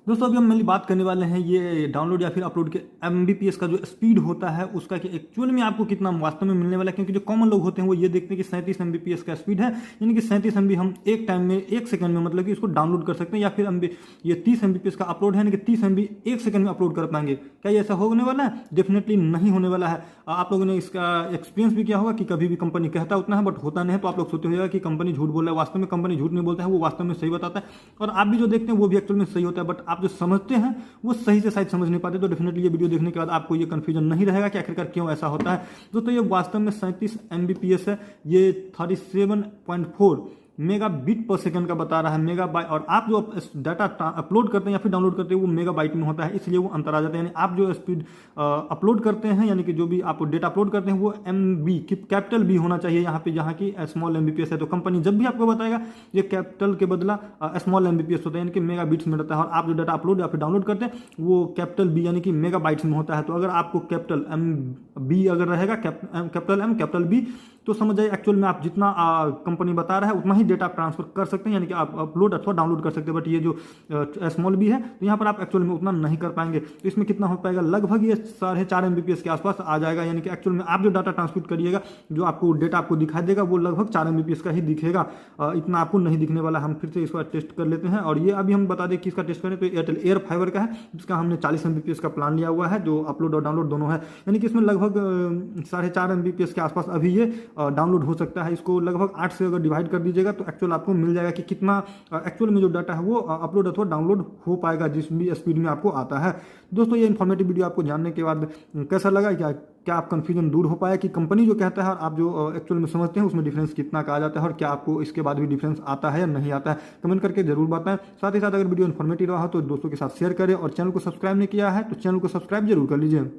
दोस्तों अभी हम मेनली बात करने वाले हैं ये डाउनलोड या फिर अपलोड के एमबीपीएस का जो स्पीड होता है उसका कि एक्चुअल में आपको कितना वास्तव में मिलने वाला है। क्योंकि जो कॉमन लोग होते हैं वो ये देखते हैं कि 37 एमबीपीएस का स्पीड है, यानी कि 37 एमबी हम एक टाइम में 1 सेकंड में मतलब कि इसको डाउनलोड कर सकते हैं, या फिर ये 30 एमबीपीएस का अपलोड है, यानी कि 30 एमबी 1 सेकंड में अपलोड कर पाएंगे। क्या ये ऐसा होने वाला है? डेफिनेटली नहीं होने वाला है। आप लोगों ने इसका एक्सपीरियंस भी किया होगा कि कभी भी कंपनी कहता उतना है बट होता नहीं है, तो आप लोग सोचते होगा कि कंपनी झूठ बोल रहा है। वास्तव में कंपनी झूठ नहीं बोलता है, वो वास्तव में सही बताता है, और आप भी जो देखते हैं वो भी एक्चुअल में सही होता है। बट आप जो समझते हैं वो सही से शायद समझ नहीं पाते। तो डेफिनेटली ये वीडियो देखने के बाद आपको ये कंफ्यूजन नहीं रहेगा कि आखिरकार क्यों ऐसा होता है। दोस्तों ये वास्तव में 37 एमबीपीएस है, ये 37.4 मेगा बीट पर सेकंड का बता रहा है, मेगा बाइट। और आप जो डाटा अपलोड करते हैं या फिर डाउनलोड करते हैं वो मेगा बाइट में होता है, इसलिए वो अंतर आ जाता है। यानी आप जो स्पीड अपलोड करते हैं, यानी कि जो भी आप डेटा अपलोड करते हैं वो एमबी कैपिटल बी होना चाहिए यहाँ पे, जहाँ की स्मॉल एमबीपीएस है। तो कंपनी जब भी आपको बताएगा ये कैपिटल के बदला स्मॉल एमबीपीएस होता है, यानी कि मेगा बीट्स में रहता है। और आप जो डाटा अपलोड या फिर डाउनलोड करते हैं वो कैपिटल बी यानी कि मेगा बाइट्स में होता है। तो अगर आपको कैपिटल एम बी अगर रहेगा, कैपिटल एम कैपिटल बी, तो समझ जाइए एक्चुअल में आप जितना कंपनी बता रहा है उतना ही डेटा ट्रांसफर कर सकते हैं, यानी कि आप अपलोड अथवा डाउनलोड कर सकते हैं। बट ये जो स्मॉल बी है तो यहाँ पर आप एक्चुअल में उतना नहीं कर पाएंगे। तो इसमें कितना हो पाएगा? लगभग ये 4.5 एमबीपीएस के आसपास आ जाएगा। यानी कि एक्चुअल में आप जो डाटा ट्रांसमिट करिएगा, जो आपको डेटा आपको दिखाई देगा वो लगभग 4 एमबीपीएस का ही दिखेगा, इतना आपको नहीं दिखने वाला। हम फिर से इसका टेस्ट कर लेते हैं। और ये अभी हम बता दें कि इसका टेस्ट करें तो एयरटेल एयर फाइबर का है, जिसका हमने 40 एमबीपीएस का प्लान लिया हुआ है, जो अपलोड और डाउनलोड दोनों है। यानी कि इसमें लगभग 4.5 एमबीपीएस के आसपास अभी ये डाउनलोड हो सकता है। इसको लगभग 8 से अगर डिवाइड कर दीजिएगा तो एक्चुअल आपको मिल जाएगा कि कितना एक्चुअल में जो डाटा है वो अपलोड अथवा डाउनलोड हो पाएगा, जिस भी स्पीड में आपको आता है। दोस्तों ये इन्फॉर्मेटिव वीडियो आपको जानने के बाद कैसा लगा? क्या आप कंफ्यूजन दूर हो पाया कि कंपनी जो कहता है और आप जो एक्चुअल में समझते हैं उसमें डिफरेंस कितना का आ जाता है, और क्या आपको इसके बाद भी डिफरेंस आता है या नहीं आता है? कमेंट करके जरूर बताएं। साथ ही साथ अगर वीडियो इन्फॉर्मेटिव रहा हो तो दोस्तों के साथ शेयर करें, और चैनल को सब्सक्राइब नहीं किया है तो चैनल को सब्सक्राइब जरूर कर लीजिए।